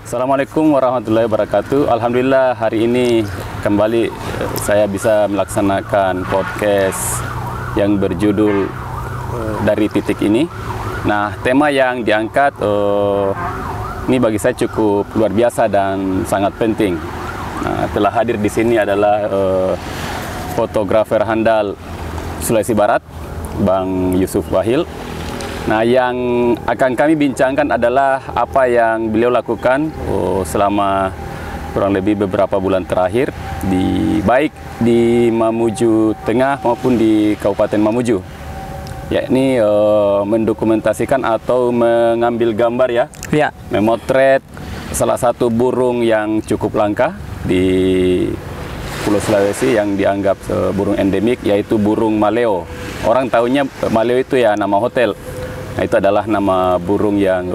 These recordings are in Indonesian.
Assalamualaikum warahmatullahi wabarakatuh. Alhamdulillah hari ini kembali saya bisa melaksanakan podcast yang berjudul Dari Titik Ini. Nah, tema yang diangkat ini bagi saya cukup luar biasa dan sangat penting. Nah, telah hadir di sini adalah fotografer handal Sulawesi Barat, Bang Yusuf Wahil. Nah, yang akan kami bincangkan adalah apa yang beliau lakukan selama kurang lebih beberapa bulan terakhir, baik di Mamuju Tengah maupun di Kabupaten Mamuju, yakni mendokumentasikan atau mengambil gambar ya, memotret salah satu burung yang cukup langka di Pulau Sulawesi yang dianggap burung endemik, yaitu burung maleo. Orang tahunya maleo itu ya nama hotel. Nah, itu adalah nama burung yang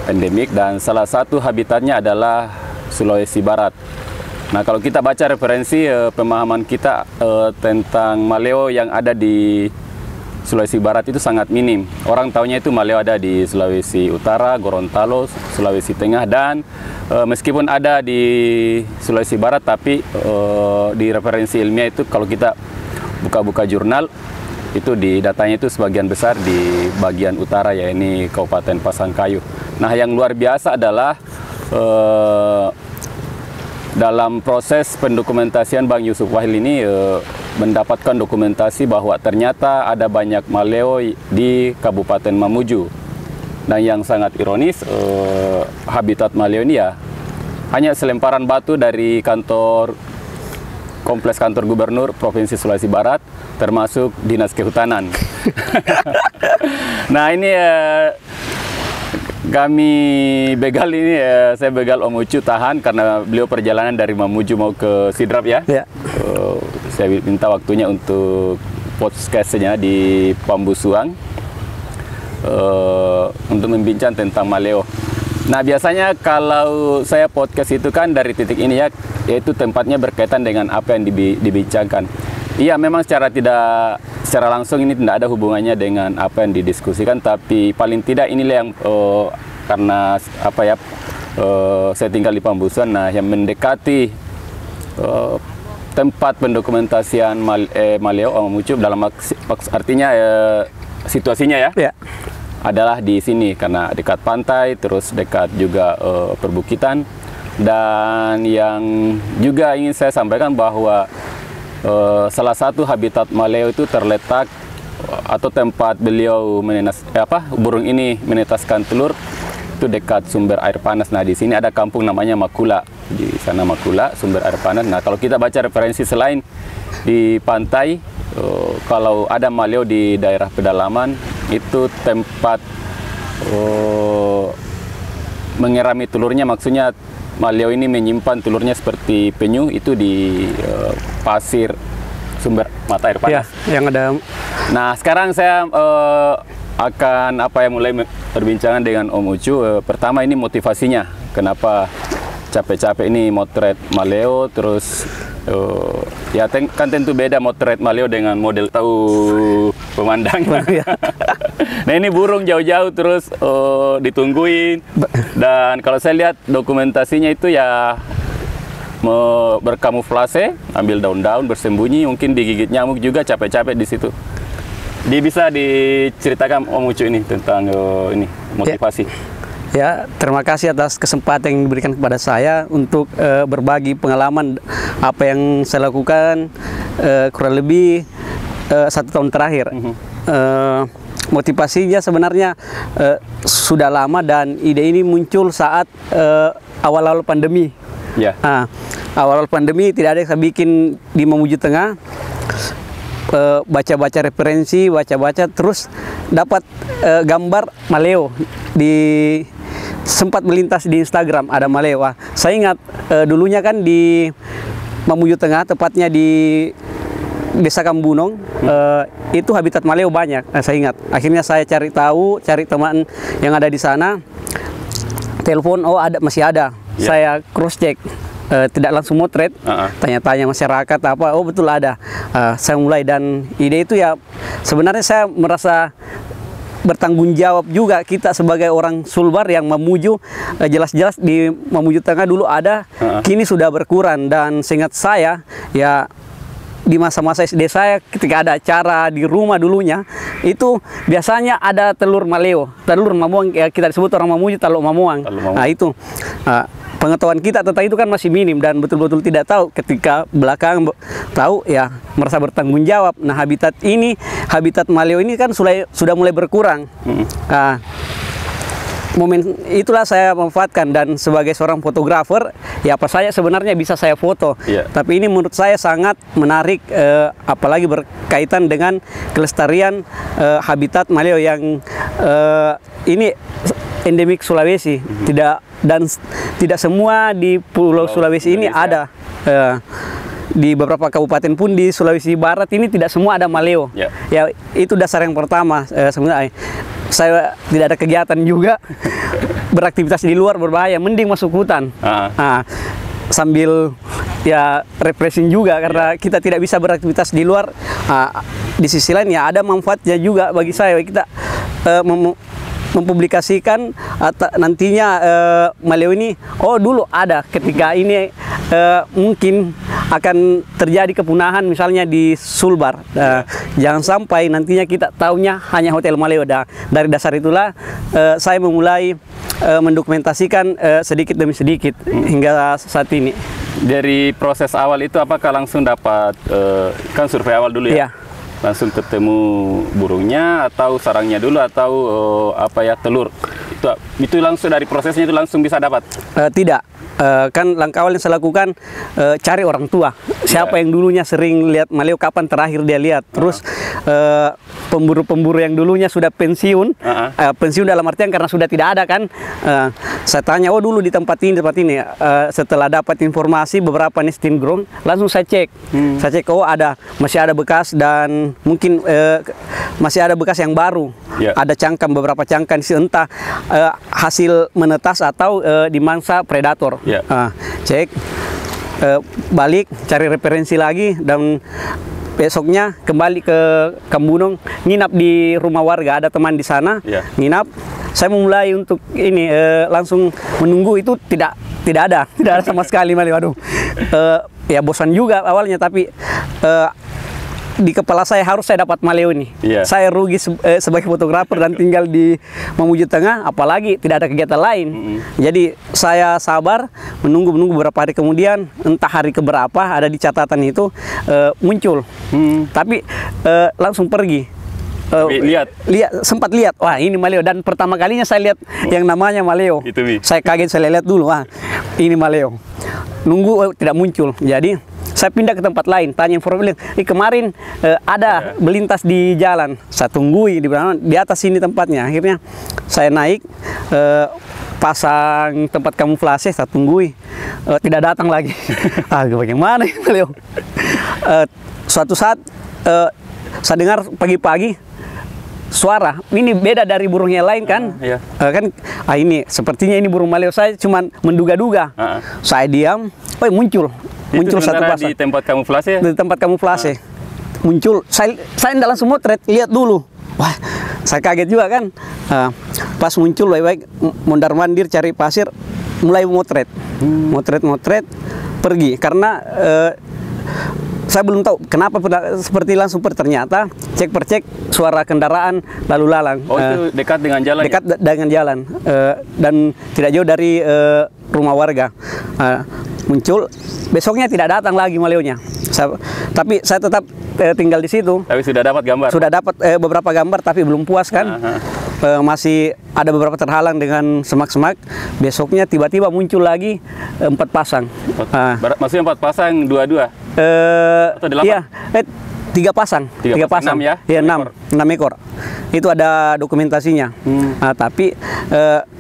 endemik dan salah satu habitatnya adalah Sulawesi Barat. Nah, kalau kita baca referensi pemahaman kita tentang maleo yang ada di Sulawesi Barat itu sangat minim. Orang tahunya itu maleo ada di Sulawesi Utara, Gorontalo, Sulawesi Tengah, dan meskipun ada di Sulawesi Barat, tapi di referensi ilmiah itu kalau kita buka-buka jurnal, itu di datanya itu sebagian besar di bagian utara, ya ini Kabupaten Pasangkayu. Nah, yang luar biasa adalah dalam proses pendokumentasian Bang Yusuf Wahil ini mendapatkan dokumentasi bahwa ternyata ada banyak maleo di Kabupaten Mamuju. Dan yang sangat ironis, habitat maleo ini ya hanya selemparan batu dari kompleks kantor gubernur Provinsi Sulawesi Barat, termasuk Dinas Kehutanan. Nah, ini kami begal ini, saya begal Om Ucu tahan karena beliau perjalanan dari Mamuju mau ke Sidrap ya. Saya minta waktunya untuk podcastnya di Pambusuang untuk membincang tentang maleo. Nah, biasanya kalau saya podcast itu kan dari titik ini ya, yaitu tempatnya berkaitan dengan apa yang dibincangkan. Iya, memang secara langsung ini tidak ada hubungannya dengan apa yang didiskusikan, tapi paling tidak inilah yang karena apa ya, saya tinggal di Pambusuan, nah yang mendekati tempat pendokumentasian maleo Mamuju dalam artinya situasinya ya. Adalah di sini karena dekat pantai, terus dekat juga perbukitan. Dan yang juga ingin saya sampaikan bahwa salah satu habitat maleo itu terletak atau tempat beliau burung ini menetaskan telur itu dekat sumber air panas. Nah, di sini ada kampung namanya Makula. Di sana Makula, sumber air panas. Nah, kalau kita baca referensi selain di pantai, kalau ada maleo di daerah pedalaman, itu tempat mengerami telurnya, maksudnya maleo ini menyimpan telurnya seperti penyu itu di pasir sumber mata air panas. Yang ada. Nah, sekarang saya akan mulai perbincangan dengan Om Ucu. Pertama, ini motivasinya, kenapa capek-capek ini motret maleo, terus ya kan tentu beda motret maleo dengan model tahu pemandangan. Nah, ini burung jauh-jauh terus ditungguin, dan kalau saya lihat dokumentasinya itu ya berkamuflase, ambil daun-daun, bersembunyi, mungkin digigit nyamuk juga, capek-capek di situ. Bisa diceritakan Om Ucu ini tentang ini motivasi? Ya, terima kasih atas kesempatan yang diberikan kepada saya untuk berbagi pengalaman apa yang saya lakukan kurang lebih 1 tahun terakhir. Motivasinya sebenarnya sudah lama, dan ide ini muncul saat awal-awal pandemi. Awal-awal pandemi tidak ada yang saya bikin di Mamuju Tengah. Baca-baca referensi, baca-baca, terus dapat gambar maleo sempat melintas di Instagram, ada maleo. Saya ingat dulunya kan di Mamuju Tengah, tepatnya di Desa Kambunong, itu habitat maleo banyak. Saya ingat. Akhirnya saya cari teman yang ada di sana, telepon, masih ada. Saya cross check. Tidak langsung motret, tanya-tanya masyarakat apa, betul ada. Saya mulai, dan ide itu ya sebenarnya saya merasa bertanggung jawab juga kita sebagai orang Sulbar yang Mamuju. Jelas-jelas di Mamuju Tengah dulu ada, kini sudah berkurang. Dan seingat saya ya, di masa-masa SD saya ketika ada acara di rumah dulunya itu biasanya ada telur maleo, telur mamuang, ya kita disebut orang Mamuju telur mamuang. Nah itu pengetahuan kita tentang itu kan masih minim dan betul-betul tidak tahu. Ketika belakang tahu ya merasa bertanggung jawab. Nah habitat maleo ini kan sudah mulai berkurang. Momen itulah saya manfaatkan, dan sebagai seorang fotografer ya apa saja sebenarnya bisa saya foto. Tapi ini menurut saya sangat menarik, apalagi berkaitan dengan kelestarian habitat maleo yang ini endemik Sulawesi. Tidak semua di Pulau Sulawesi ini ada. Di beberapa kabupaten pun di Sulawesi Barat ini tidak semua ada maleo. Ya itu dasar yang pertama. Sebenarnya saya tidak ada kegiatan juga, beraktivitas di luar berbahaya, mending masuk hutan. Sambil ya refreshing juga karena kita tidak bisa beraktivitas di luar. Di sisi lain ya ada manfaatnya juga bagi saya. Kita mempublikasikan nantinya maleo ini, oh dulu ada ketika ini mungkin akan terjadi kepunahan misalnya di Sulbar. Jangan sampai nantinya kita tahunya hanya Hotel Maleo. Dari dasar itulah saya memulai mendokumentasikan sedikit demi sedikit hingga saat ini. Dari proses awal itu apakah langsung dapat, kan survei awal dulu ya? Langsung ketemu burungnya atau sarangnya dulu atau telur? Itu langsung dari prosesnya itu langsung bisa dapat? Tidak. Kan langkah awal yang saya lakukan cari orang tua, siapa yang dulunya sering lihat maleo, kapan terakhir dia lihat. Terus pemburu-pemburu yang dulunya sudah pensiun, pensiun dalam artian karena sudah tidak ada kan, saya tanya, oh dulu di tempat ini. Setelah dapat informasi beberapa nesting ground, langsung saya cek. Saya cek, oh masih ada bekas, dan mungkin masih ada bekas yang baru. Ada cangkang, beberapa cangkang, entah hasil menetas atau dimangsa predator. Cek, balik, cari referensi lagi, dan besoknya kembali ke Kambunong, nginap di rumah warga, ada teman di sana, nginap. Saya memulai untuk ini langsung menunggu, itu tidak ada sama sekali maleo. Aduh, ya bosan juga awalnya, tapi di kepala saya harus saya dapat maleo ini. Saya rugi sebagai fotografer dan tinggal di Mamuju Tengah, apalagi tidak ada kegiatan lain. Jadi saya sabar menunggu beberapa hari kemudian, entah hari keberapa ada di catatan itu muncul. Tapi langsung pergi. Sempat lihat, wah ini maleo, dan pertama kalinya saya lihat yang namanya maleo. Saya kaget, saya lihat dulu, wah ini maleo. Nunggu tidak muncul, jadi saya pindah ke tempat lain, tanya informasi, kemarin ada melintas di jalan, saya tunggui di atas sini tempatnya. Akhirnya saya naik, pasang tempat kamuflase, saya tunggui, tidak datang lagi. Bagaimana ini maleo? Suatu saat saya dengar pagi-pagi suara, ini beda dari burung yang lain kan? Ini sepertinya ini burung maleo. Saya cuma menduga-duga. Saya diam, muncul satu pasang di tempat kamuflase. Di tempat kamuflase muncul. Saya tidak langsung motret, lihat dulu. Wah, saya kaget juga kan. Pas muncul, baik-baik mondar mandir cari pasir, mulai motret, pergi karena saya belum tahu kenapa seperti langsung ternyata cek suara kendaraan lalu lalang. Itu dekat dengan jalan. Dekat dengan jalan dan tidak jauh dari rumah warga. Muncul, besoknya tidak datang lagi maleonya. Tapi saya tetap tinggal di situ. Tapi sudah dapat gambar. Sudah dapat beberapa gambar, tapi belum puas kan. Masih ada beberapa terhalang dengan semak-semak. Besoknya tiba-tiba muncul lagi 4 pasang. Maksudnya 4 pasang, dua-dua? Atau 8? Iya, 3 pasang. 3 pasang. 6 ya? Iya, 6 ekor. Itu ada dokumentasinya. Tapi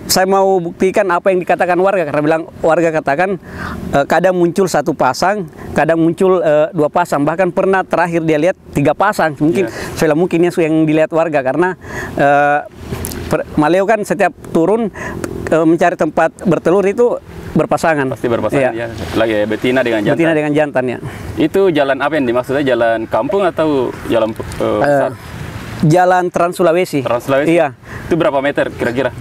saya mau buktikan apa yang dikatakan warga, karena warga katakan kadang muncul 1 pasang, kadang muncul 2 pasang, bahkan pernah terakhir dia lihat 3 pasang. Mungkin mungkin yang dilihat warga, karena maleo kan setiap turun mencari tempat bertelur itu berpasangan. Pasti berpasangan ya. Lagi betina dengan jantan. Betina dengan jantan ya. Itu jalan apa yang dimaksudnya? Jalan kampung atau jalan besar? Jalan Trans Sulawesi. Trans Sulawesi? Iya. Itu berapa meter kira-kira?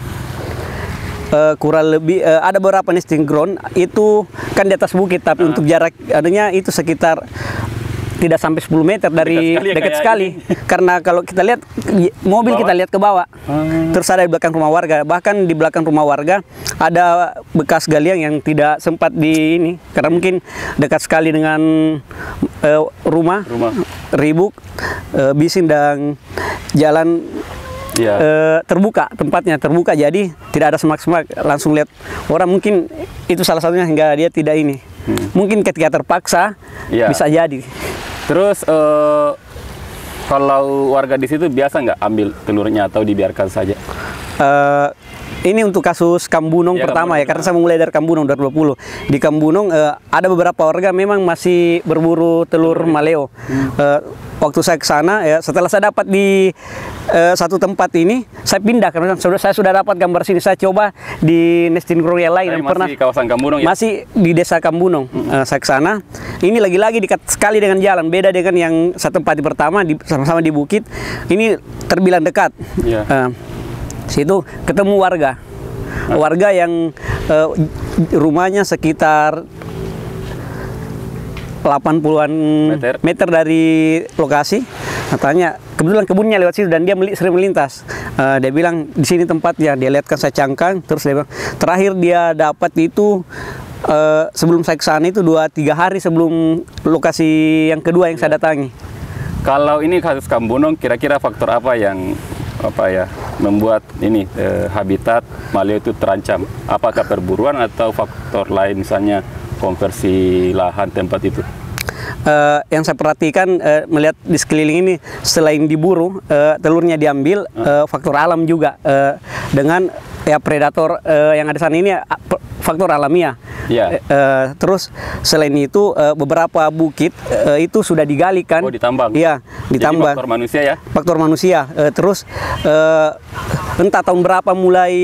Kurang lebih ada beberapa nesting ground itu kan di atas bukit, tapi untuk jarak adanya itu sekitar tidak sampai 10 meter dari dekat sekali. Karena kalau kita lihat mobil, kita lihat ke bawah. Terus ada di belakang rumah warga. Bahkan di belakang rumah warga ada bekas galian yang tidak sempat di ini karena mungkin dekat sekali dengan rumah. Ribuk, bising, dan jalan terbuka, tempatnya terbuka, jadi tidak ada semak-semak, langsung lihat orang. Mungkin itu salah satunya hingga dia tidak ini. Mungkin ketika terpaksa bisa jadi. Terus kalau warga di situ biasa nggak ambil telurnya atau dibiarkan saja? Ini untuk kasus Kambunong pertama ya, karena saya mulai dari Kambunong 2020. Di Kambunong ada beberapa warga memang masih berburu telur maleo. Waktu saya ke sana ya, setelah saya dapat di satu tempat ini, saya pindah karena saya sudah dapat gambar sini. Saya coba di nesting ground yang lain yang pernah di kawasan Kambunong ya? Masih di desa Kambunong. Saya ke sana. Ini lagi-lagi dekat sekali dengan jalan, beda dengan yang satu tempat di pertama sama-sama di bukit. Ini terbilang dekat. Situ ketemu warga yang rumahnya sekitar 80-an meter dari lokasi. Katanya kebetulan kebunnya lewat situ dan dia sering melintas. Dia bilang di sini tempatnya. Dia lihatkan saya cangkang, terus dia bilang terakhir dia dapat itu sebelum saya ke sana itu 2-3 hari sebelum lokasi yang kedua yang saya datangi. Kalau ini kasus Kambunong, kira-kira faktor apa yang membuat ini habitat maleo itu terancam? Apakah perburuan atau faktor lain, misalnya konversi lahan tempat itu? Yang saya perhatikan melihat di sekeliling ini, selain diburu, telurnya diambil, faktor alam juga dengan predator yang ada sana ini faktor alamiah. Terus selain itu beberapa bukit itu sudah digali kan. Ditambang. Iya, ditambang. Jadi faktor manusia ya? Faktor manusia. Terus entah tahun berapa mulai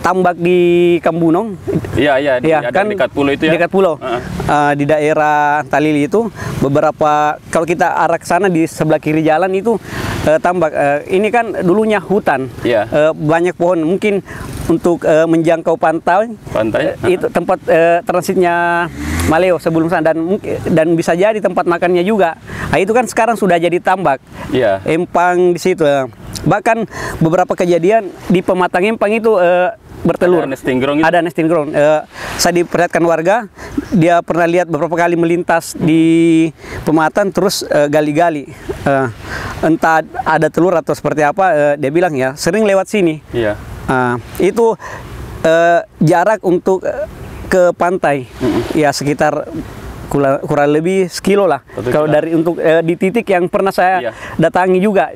tambak di Kambunong. Iya, kan dekat pulau itu ya. Dekat pulau. Di daerah Talili itu beberapa, kalau kita arah ke sana di sebelah kiri jalan itu tambak. Ini kan dulunya hutan. Banyak pohon, mungkin untuk menjangkau pantai itu tempat transitnya maleo sebelum sana, dan bisa jadi tempat makannya juga. Itu kan sekarang sudah jadi tambak. Empang di situ. Bahkan beberapa kejadian di pematang empang itu bertelur. Ada nesting ground. Saya diperlihatkan warga, dia pernah lihat beberapa kali melintas di pematang, terus gali-gali. Entah ada telur atau seperti apa, dia bilang ya sering lewat sini. Itu jarak untuk ke pantai ya sekitar kurang lebih sekilo lah. Kalau dari untuk di titik yang pernah saya datangi juga.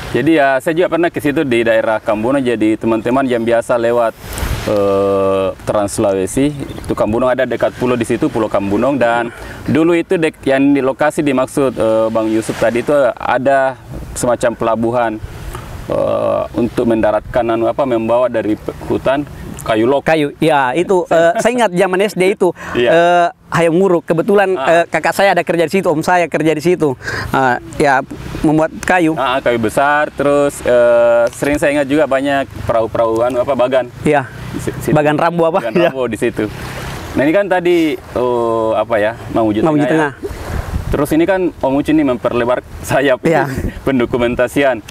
Jadi ya saya juga pernah ke situ di daerah Kambunong. Jadi teman-teman yang biasa lewat Trans Sulawesi, itu Kambunong ada dekat pulau di situ, Pulau Kambunong, dan dulu itu yang di lokasi dimaksud Bang Yusuf tadi itu ada semacam pelabuhan untuk mendaratkan membawa dari hutan kayu lok. Ya itu saya ingat zaman SD itu Hayam Nguruk. Kebetulan kakak saya ada kerja di situ, om saya kerja di situ. Ya membuat kayu. Kayu besar, terus sering saya ingat juga banyak perahu-perahu bagan. Iya. Bagan Rambo Bagan Rambo di situ. Nah ini kan tadi Mamuju Tengah. Terus ini kan Om Ucu ini memperlebar sayap pendokumentasian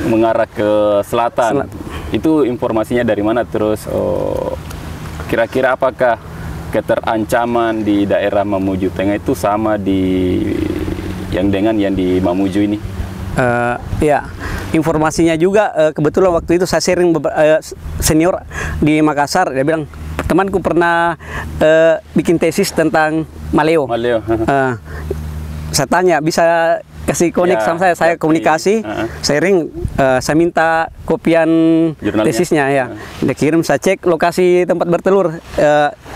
mengarah ke selatan. Itu informasinya dari mana? Terus kira-kira apakah keterancaman di daerah Mamuju Tengah itu sama dengan yang di Mamuju ini? Informasinya juga kebetulan waktu itu saya sharing senior di Makassar, dia bilang temanku pernah bikin tesis tentang maleo. Saya tanya, bisa kasih konek sama saya komunikasi, sharing, saya minta kopian tesisnya dia kirim, saya cek lokasi tempat bertelur.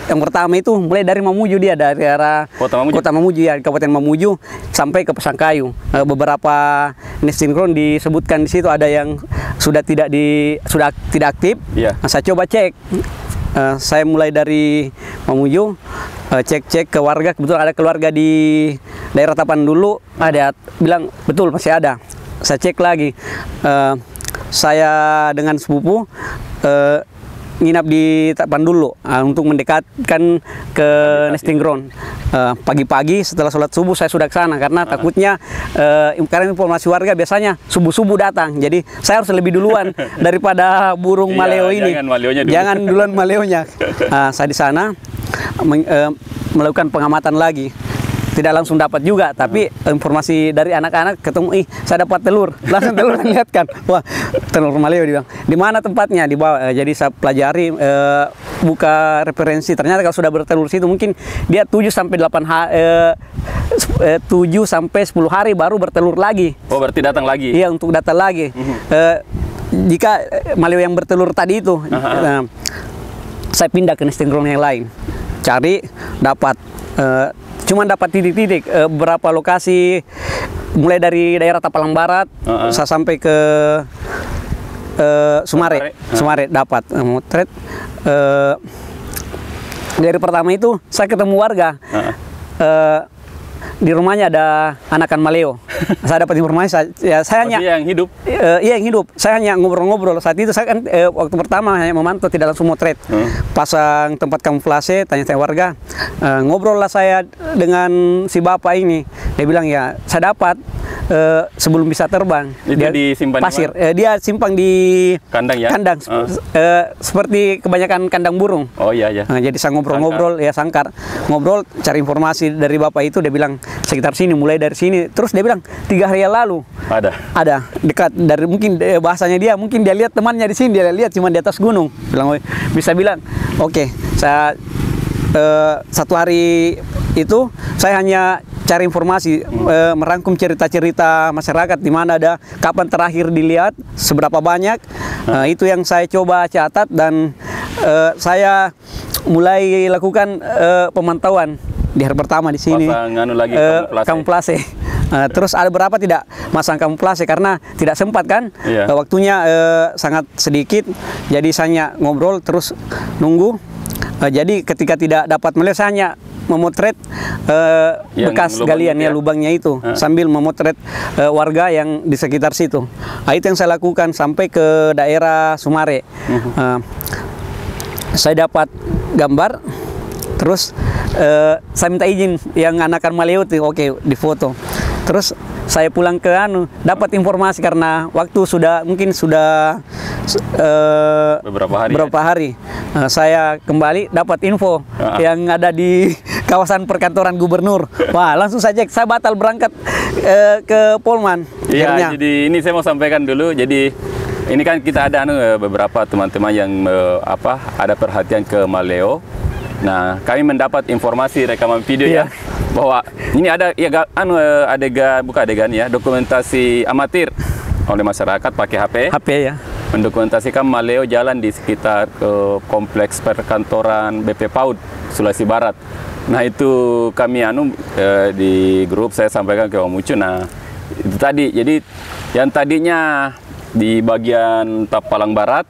Yang pertama itu mulai dari Mamuju, dia dari arah Kota Mamuju di Kabupaten Mamuju sampai ke Pasangkayu. Beberapa nesting ground disebutkan di situ ada yang sudah tidak aktif. Nah, saya coba cek. Saya mulai dari Mamuju, cek ke warga. Kebetulan ada keluarga di daerah Tapan dulu, ada bilang betul masih ada. saya cek lagi. Saya dengan sepupu nginap di Tapandulu untuk mendekatkan ke nesting ground. Pagi-pagi setelah sholat subuh saya sudah ke sana karena takutnya karena informasi warga biasanya subuh-subuh datang. Jadi saya harus lebih duluan daripada burung maleo ini. Jangan maleonya dulu. Jangan duluan maleonya. Saya di sana melakukan pengamatan lagi. Tidak langsung dapat juga, tapi informasi dari anak-anak ketemu, saya dapat telur, langsung telur lihatkan, wah telur maleo, dia bilang, di mana tempatnya, di bawah. Jadi saya pelajari, buka referensi, ternyata kalau sudah bertelur situ mungkin dia 7 sampai 10 hari baru bertelur lagi. Oh, berarti datang lagi? Iya, untuk datang lagi. Jika maleo yang bertelur tadi itu, saya pindah ke nesting ground yang lain, cari, dapat. Cuma dapat titik-titik beberapa lokasi, mulai dari daerah Tapalang Barat, saya sampai ke Sumare, dapat motret. Dari pertama itu saya ketemu warga, di rumahnya ada anakan maleo. Saya dapat informasi, saya hanya yang hidup. Iya, yang hidup. Saya hanya ngobrol-ngobrol. Saat itu saya kan waktu pertama hanya memantau, tidak langsung motret. Pasang tempat kamuflase, tanya-tanya warga. Ngobrol lah saya dengan si bapak ini. Dia bilang, ya saya dapat sebelum bisa terbang. Itu dia disimpan pasir. Dia simpang di kandang, ya? Kandang. Seperti kebanyakan kandang burung. Oh iya, ya. Jadi saya ngobrol-ngobrol, ya sangkar. Ngobrol, cari informasi dari bapak itu. Dia bilang sekitar sini, mulai dari sini. Terus dia bilang 3 hari yang lalu ada dekat dari, mungkin bahasanya dia, mungkin dia lihat temannya di sini, dia lihat cuma di atas gunung. Bilang, bisa bilang, oke, saya 1 hari itu saya hanya cari informasi, merangkum cerita-cerita masyarakat, di mana ada, kapan terakhir dilihat, seberapa banyak. Itu yang saya coba catat, dan saya mulai lakukan pemantauan di hari pertama di sini. Pasang lagi kamuflase. Terus ada berapa tidak masang kamuflase karena tidak sempat kan, waktunya sangat sedikit. Jadi saya ngobrol terus nunggu. Jadi ketika tidak dapat melihat, saya hanya memotret bekas galian, ya, lubangnya itu, sambil memotret warga yang di sekitar situ. Itu yang saya lakukan sampai ke daerah Sumare. Saya dapat gambar. Terus saya minta izin yang anakan maleo itu, oke, difoto. Terus saya pulang ke dapat informasi karena waktu mungkin sudah beberapa hari. Saya kembali dapat info yang ada di kawasan perkantoran gubernur. Wah, langsung saja saya batal berangkat ke Polman. Iya, jadi ini saya mau sampaikan dulu. Jadi ini kan kita ada beberapa teman-teman yang ada perhatian ke maleo. Nah, kami mendapat informasi rekaman video, ya, bahwa ini ada adegan ya, dokumentasi amatir oleh masyarakat pakai HP, ya, mendokumentasikan maleo jalan di sekitar kompleks perkantoran BP PAUD Sulawesi Barat. Nah, itu kami di grup saya sampaikan ke Om Ucu. Nah, itu tadi, jadi yang tadinya di bagian Tapalang Barat,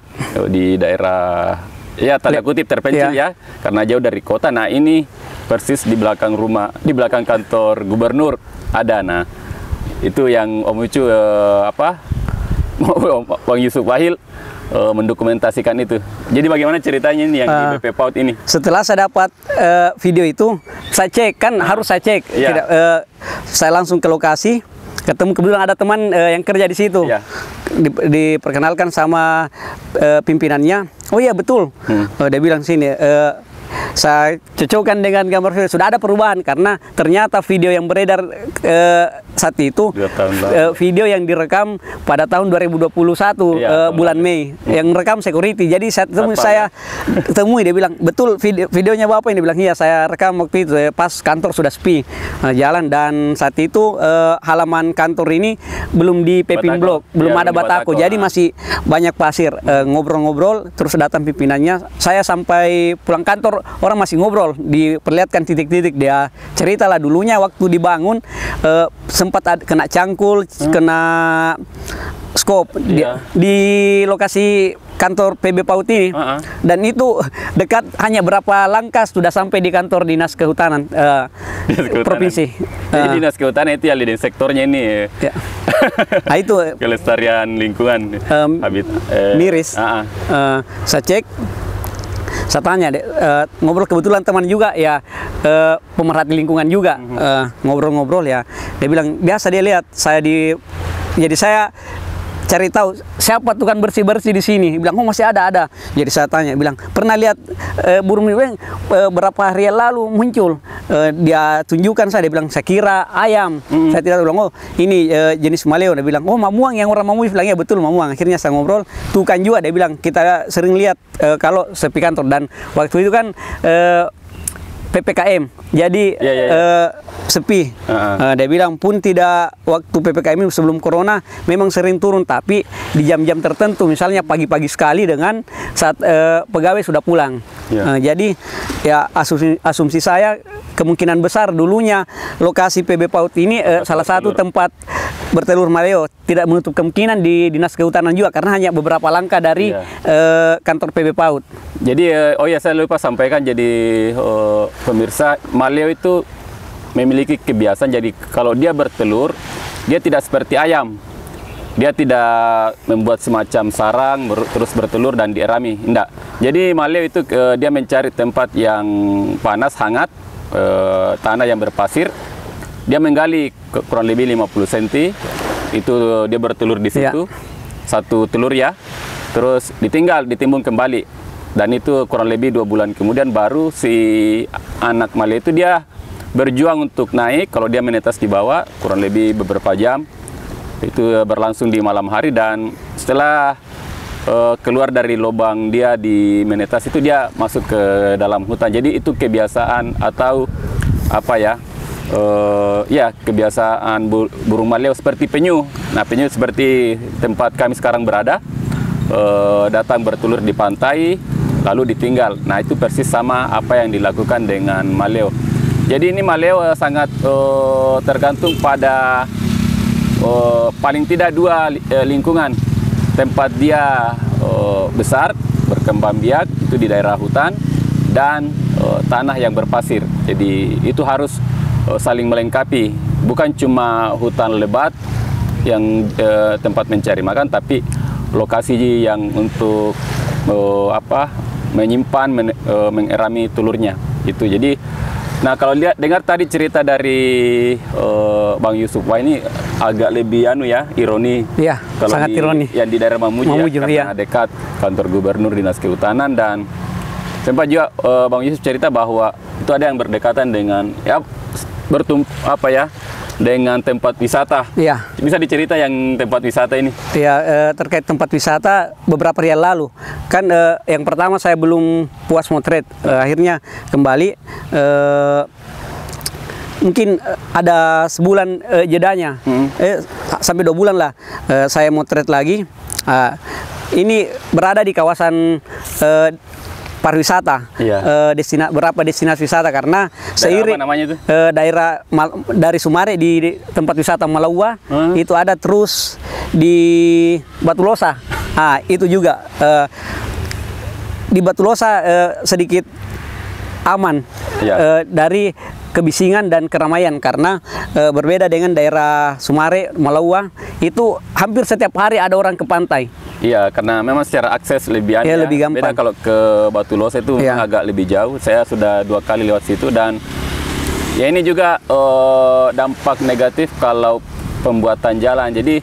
di daerah, ya, tanda kutip terpencil, ya, karena jauh dari kota. Nah, ini persis di belakang rumah, di belakang kantor gubernur ada. Nah, itu yang Om Ucu Bang Yusuf Wahil mendokumentasikan itu. Jadi bagaimana ceritanya ini yang di BP PAUD ini? Setelah saya dapat video itu, saya cek, kan harus saya cek. Tidak, saya langsung ke lokasi, ketemu, kebetulan ada teman yang kerja di situ. Diperkenalkan sama pimpinannya. Oh iya, betul. Dia bilang sini, saya cocokkan dengan gambar video. Sudah ada perubahan karena ternyata video yang beredar saat itu video yang direkam pada tahun 2021 bulan Mei, yang rekam security. Jadi saya temui, dia bilang, betul videonya Bapak ini. Dia bilang, iya, saya rekam waktu itu pas kantor sudah sepi jalan, dan saat itu halaman kantor ini belum di paving block, belum ada batako, jadi masih banyak pasir. Ngobrol-ngobrol terus datang pimpinannya. Saya sampai pulang kantor, orang masih ngobrol, diperlihatkan titik-titik. Dia ceritalah dulunya waktu dibangun sempat kena cangkul, kena skop di lokasi kantor PB PAUD ini, dan itu dekat hanya berapa langkah sudah sampai di kantor dinas kehutanan, provinsi. Jadi dinas kehutanan itu ya leading sektornya ini. Ya. Nah itu kelestarian lingkungan, miris. Saya cek, saya tanya, ngobrol kebetulan teman juga ya, pemerhati lingkungan juga, ngobrol-ngobrol ya. Dia bilang biasa dia lihat saya jadi saya cari tahu siapa tukang bersih-bersih di sini. Bilang, oh masih ada. Jadi saya tanya, bilang pernah lihat burung ini berapa hari yang lalu muncul. Dia tunjukkan saya, dia bilang saya kira ayam. Saya tidak bilang, oh ini jenis maleo. Dia bilang, oh mamuang, yang orang Mamuju. Bilang, ya betul mamuang. Akhirnya saya ngobrol, tuh kan juga dia bilang kita sering lihat kalau sepi kantor, dan waktu itu kan PPKM, jadi sepi. Dia bilang pun tidak, waktu PPKM sebelum corona memang sering turun, tapi di jam-jam tertentu, misalnya pagi-pagi sekali dengan saat pegawai sudah pulang. Jadi ya asumsi saya kemungkinan besar dulunya lokasi PB PAUD ini salah satu tempat bertelur maleo. Tidak menutup kemungkinan di dinas kehutanan juga, karena hanya beberapa langkah dari kantor PB PAUD. Jadi oh ya, saya lupa sampaikan, jadi pemirsa, maleo itu memiliki kebiasaan, jadi kalau dia bertelur, dia tidak seperti ayam. Dia tidak membuat semacam sarang terus bertelur dan dierami, enggak. Jadi maleo itu dia mencari tempat yang panas, hangat, tanah yang berpasir. Dia menggali kurang lebih 50 cm, itu dia bertelur di situ. Satu telur ya, terus ditimbun kembali. Dan itu kurang lebih 2 bulan kemudian baru si anak maleo itu dia berjuang untuk naik. Kalau dia menetas di bawah kurang lebih beberapa jam, itu berlangsung di malam hari, dan setelah keluar dari lubang dia di menetas itu dia masuk ke dalam hutan. Jadi itu kebiasaan atau apa ya, ya kebiasaan burung maleo seperti penyu. Nah, penyu seperti tempat kami sekarang berada, datang bertelur di pantai lalu ditinggal. Nah, itu persis sama apa yang dilakukan dengan maleo. Jadi ini maleo sangat tergantung pada paling tidak 2 lingkungan. Tempat dia besar, berkembang biak, itu di daerah hutan, dan tanah yang berpasir. Jadi itu harus saling melengkapi. Bukan cuma hutan lebat yang tempat mencari makan, tapi lokasi yang untuk menyimpan, mengerami telurnya. Itu jadi. Nah, kalau dengar tadi cerita dari Bang Yusuf, wah ini agak lebih ironi. Iya, sangat ironi. Yang di daerah Mamuju ya, karena dekat kantor gubernur, dinas kehutanan, dan sempat juga Bang Yusuf cerita bahwa itu ada yang berdekatan dengan dengan tempat wisata. Iya. Bisa dicerita yang tempat wisata ini? Iya, terkait tempat wisata beberapa hari yang lalu. Kan yang pertama saya belum puas motret, akhirnya kembali. Mungkin ada sebulan jedanya, sampai 2 bulan lah, saya motret lagi. Ini berada di kawasan pariwisata, berapa destinasi wisata, karena seiring daerah dari Sumare di tempat wisata Malaua, itu ada terus di Batulosa. Itu juga di Batulosa sedikit aman dari kebisingan dan keramaian, karena berbeda dengan daerah Sumare, Malaua, itu hampir setiap hari ada orang ke pantai. Iya, karena memang secara akses lebih lebih gampang. Beda kalau ke Batulosa itu agak lebih jauh. Saya sudah 2 kali lewat situ, dan ya ini juga dampak negatif kalau pembuatan jalan. Jadi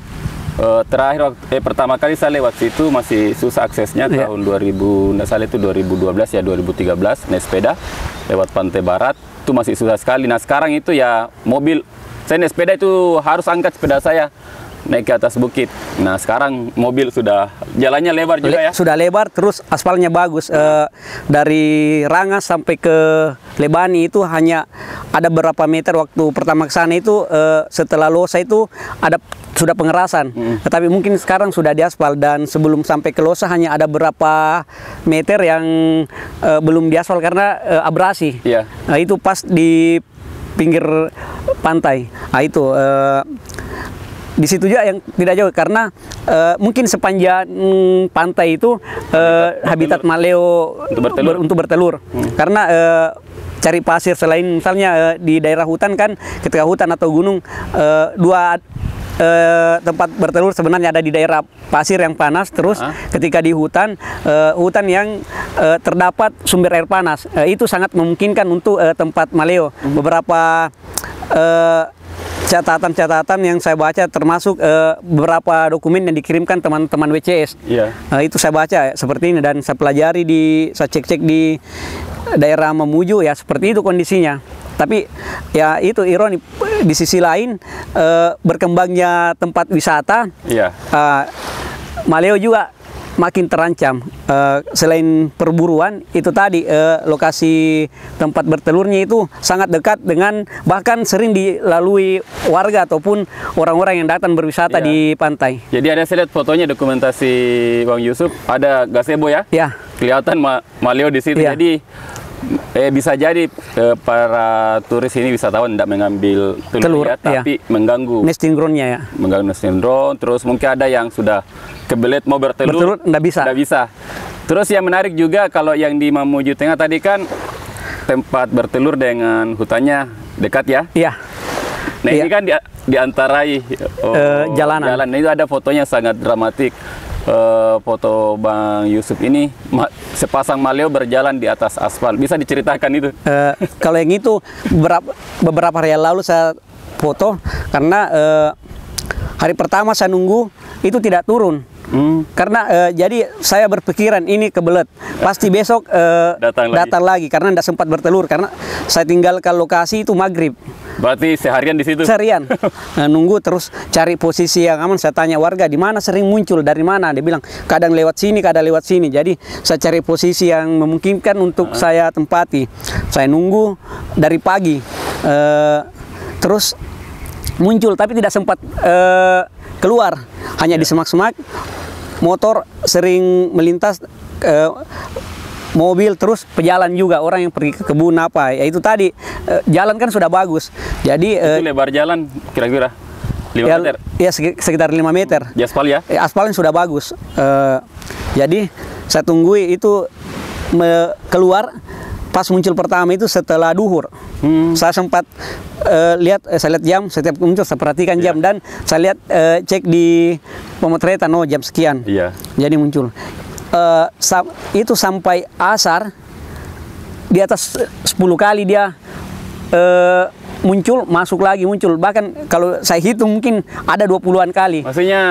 pertama kali saya lewat situ masih susah aksesnya, tahun 2000, nggak salah itu 2012 ya, 2013 naik sepeda lewat Pantai Barat itu masih susah sekali. Nah, sekarang itu ya mobil, saya naik sepeda itu harus angkat sepeda saya naik ke atas bukit. Nah, sekarang mobil sudah jalannya lebar juga ya. Sudah lebar, terus aspalnya bagus. Dari Rangas sampai ke Lebani itu hanya ada berapa meter. Waktu pertama ke sana itu setelah Losa itu sudah pengerasan. Tetapi mungkin sekarang sudah diaspal, dan sebelum sampai ke Losa hanya ada berapa meter yang belum diaspal karena abrasi. Nah, itu pas di pinggir pantai. Nah, itu di situ juga yang tidak jauh karena mungkin sepanjang pantai itu habitat maleo untuk bertelur. Karena cari pasir selain misalnya di daerah hutan kan, ketika hutan atau gunung dua tempat bertelur sebenarnya ada di daerah pasir yang panas, terus ketika di hutan hutan yang terdapat sumber air panas, itu sangat memungkinkan untuk tempat maleo. Beberapa catatan-catatan yang saya baca termasuk beberapa dokumen yang dikirimkan teman-teman WCS. Itu saya baca seperti ini dan saya pelajari saya cek-cek di daerah Mamuju ya seperti itu kondisinya. Tapi ya itu ironi, di sisi lain berkembangnya tempat wisata, maleo juga makin terancam. Selain perburuan, itu tadi lokasi tempat bertelurnya itu sangat dekat dengan, bahkan sering dilalui warga ataupun orang-orang yang datang berwisata di pantai. Jadi ada saya lihat fotonya dokumentasi Bang Yusuf, ada gazebo ya? Kelihatan maleo di situ. Jadi bisa jadi para turis ini wisatawan tidak mengambil telur ya, tapi mengganggu nesting groundnya ya. Mengganggu nesting ground. Terus mungkin ada yang sudah kebelet mau bertelur nggak bisa. Terus yang menarik juga kalau yang di Mamuju Tengah tadi kan tempat bertelur dengan hutannya dekat ya. Nah ini kan diantarai jalanan. Itu ada fotonya sangat dramatik. Foto Bang Yusuf ini sepasang maleo berjalan di atas aspal. Bisa diceritakan itu? Kalau yang itu beberapa hari yang lalu saya foto karena hari pertama saya nunggu itu tidak turun. Karena jadi saya berpikiran ini kebelet, pasti besok datang lagi karena tidak sempat bertelur karena saya tinggalkan lokasi itu maghrib. Berarti seharian di situ? Seharian. Nunggu terus cari posisi yang aman. Saya tanya warga di mana sering muncul, dari mana? Dia bilang kadang lewat sini, kadang lewat sini. Jadi saya cari posisi yang memungkinkan untuk saya tempati. Saya nunggu dari pagi. Terus muncul tapi tidak sempat keluar. Hanya di semak-semak. Motor sering melintas. Mobil terus pejalan juga orang yang pergi ke kebun apa ya itu tadi jalan kan sudah bagus jadi itu lebar jalan kira-kira 5 meter ya sekitar 5 meter di aspal ya aspalnya sudah bagus jadi saya tunggu itu keluar pas muncul pertama itu setelah duhur. Saya sempat saya lihat jam setiap muncul saya perhatikan jam dan saya lihat cek di pemotretan jam sekian jadi muncul. Itu sampai asar di atas 10 kali dia muncul, masuk lagi muncul, bahkan kalau saya hitung mungkin ada 20-an kali. Maksudnya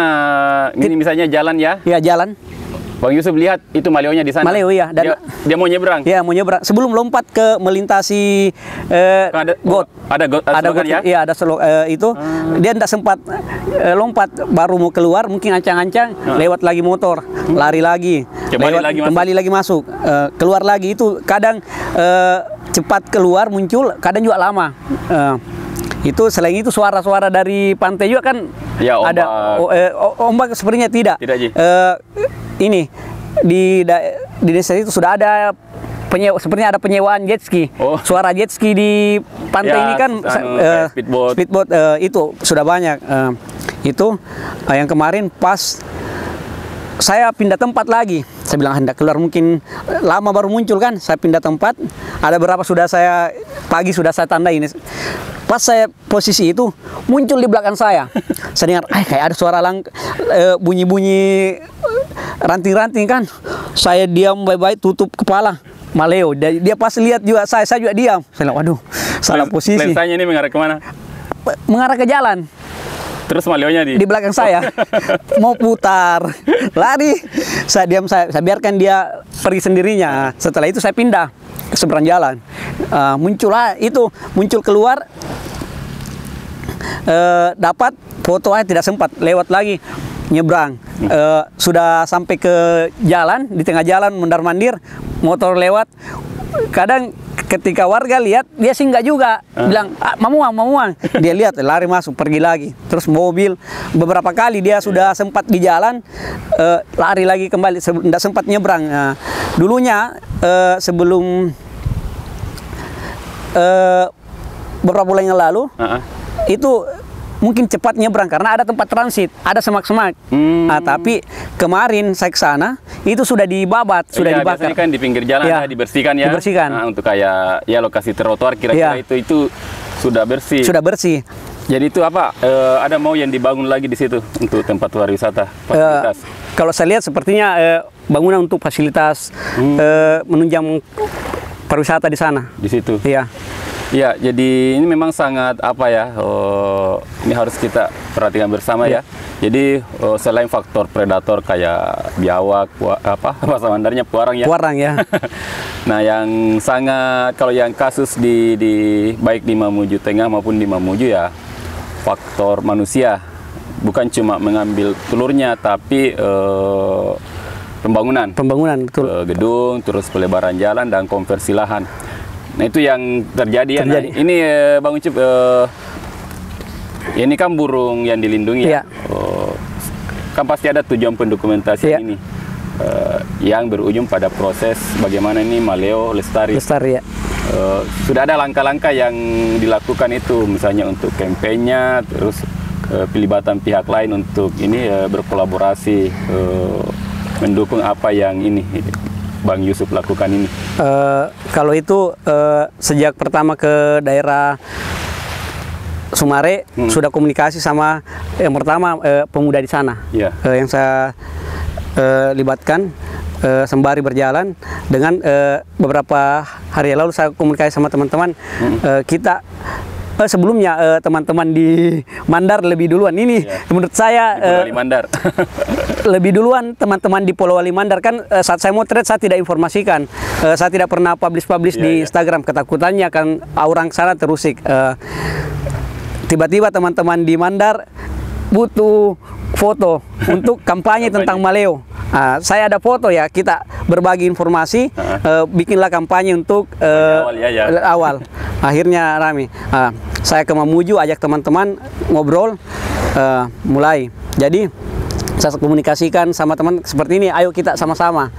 ini misalnya jalan ya? Ya jalan. Bang Yusuf lihat itu maleonya di sana. Maleo ya. Dan dia mau nyebrang. Ya mau nyebrang. Sebelum lompat ke melintasi got. Ada got ya? Iya ada itu. Dia tidak sempat lompat, baru mau keluar mungkin ancang-ancang lewat lagi motor, lari lagi. Kembali lagi masuk. Keluar lagi itu kadang cepat keluar muncul, kadang juga lama. Itu selain itu suara-suara dari pantai juga kan ya, ada ombak sepertinya tidak. Ini di desa itu sudah ada sepertinya ada penyewaan jet ski. Suara jet ski di pantai ini kan speedboat itu sudah banyak. Itu yang kemarin pas saya pindah tempat lagi. Saya bilang hendak keluar mungkin lama baru muncul kan. Saya pindah tempat. Ada berapa sudah saya pagi sudah saya tandai ini. Pas saya posisi itu muncul di belakang saya. Saya dengar kayak ada suara bunyi-bunyi ranting-ranting kan. Saya diam baik-baik tutup kepala. Maleo. Dia pas lihat juga saya juga diam. Saya bilang waduh salah posisi. Lensanya ini mengarah kemana? Mengarah ke jalan. Terus maleonya di belakang saya. Mau putar, lari. Saya diam, saya biarkan dia pergi sendirinya. Setelah itu saya pindah ke seberang jalan. Muncul keluar. Dapat foto tidak sempat lewat lagi nyebrang. Sudah sampai ke jalan, di tengah jalan mondar-mandir, motor lewat. Kadang ketika warga lihat dia singgah juga, bilang mamuang. Dia lihat lari masuk, pergi lagi. Terus mobil beberapa kali dia sudah sempat di jalan, lari lagi kembali, tidak sempat nyebrang. Dulunya sebelum beberapa bulan yang lalu itu mungkin cepat nyebrang karena ada tempat transit, ada semak-semak. Nah, tapi kemarin saya ke sana itu sudah dibabat, sudah dibakar. Biasanya kan di pinggir jalan ya, dibersihkan ya. Dibersihkan. Nah, untuk kayak ya lokasi trotoar kira-kira itu sudah bersih. Sudah bersih. Jadi itu apa? Ada mau yang dibangun lagi di situ untuk tempat pariwisata, fasilitas? Kalau saya lihat sepertinya bangunan untuk fasilitas menunjang pariwisata di sana. Di situ. Iya. Ya, jadi ini memang sangat apa ya? Ini harus kita perhatikan bersama ya. Jadi selain faktor predator kayak biawak, bahasa Mandarnya puarang ya. Puarang ya. Nah, yang sangat kalau yang kasus di baik di Mamuju Tengah maupun di Mamuju ya faktor manusia, bukan cuma mengambil telurnya tapi pembangunan, betul. Gedung, terus pelebaran jalan dan konversi lahan. Nah, itu yang terjadi. Ya. Nah, ini Bang Ucup, ini kan burung yang dilindungi ya. Kan pasti ada tujuan pendokumentasian ini yang berujung pada proses bagaimana ini maleo lestari. Lestari ya. Sudah ada langkah-langkah yang dilakukan itu, misalnya untuk kampanye, terus pelibatan pihak lain untuk ini berkolaborasi mendukung apa yang ini Bang Yusuf lakukan ini. Kalau itu sejak pertama ke daerah Sumare sudah komunikasi sama yang pertama pemuda di sana, yang saya libatkan. Sembari berjalan dengan beberapa hari lalu saya komunikasi sama teman-teman. Kita sebelumnya teman-teman di Mandar lebih duluan ini menurut saya Mandar. lebih duluan teman-teman di Polowali Mandar kan saat saya mau trade saya tidak informasikan, saya tidak pernah publish di Instagram, ketakutannya kan orang sana terusik. Tiba-tiba teman-teman di Mandar butuh foto untuk kampanye tentang maleo. Saya ada foto ya, kita berbagi informasi, bikinlah kampanye untuk awal. Akhirnya rame. Saya ke Mamuju, ajak teman-teman ngobrol, mulai. Jadi saya komunikasikan sama teman seperti ini, ayo kita sama-sama.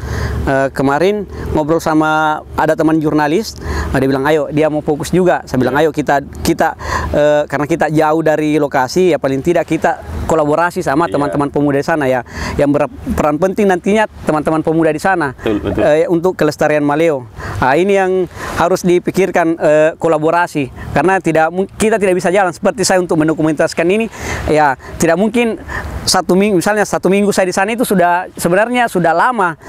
Kemarin ngobrol sama ada teman jurnalis, dia bilang ayo, dia mau fokus juga. Saya bilang ayo kita karena kita jauh dari lokasi ya paling tidak kita kolaborasi sama teman-teman pemuda di sana ya, yang berperan penting nantinya teman-teman pemuda di sana untuk kelestarian maleo. Ini yang harus dipikirkan, kolaborasi, karena kita tidak bisa jalan seperti saya untuk mendokumentasikan ini ya, tidak mungkin satu minggu, misalnya satu minggu saya di sana itu sudah sebenarnya sudah lama.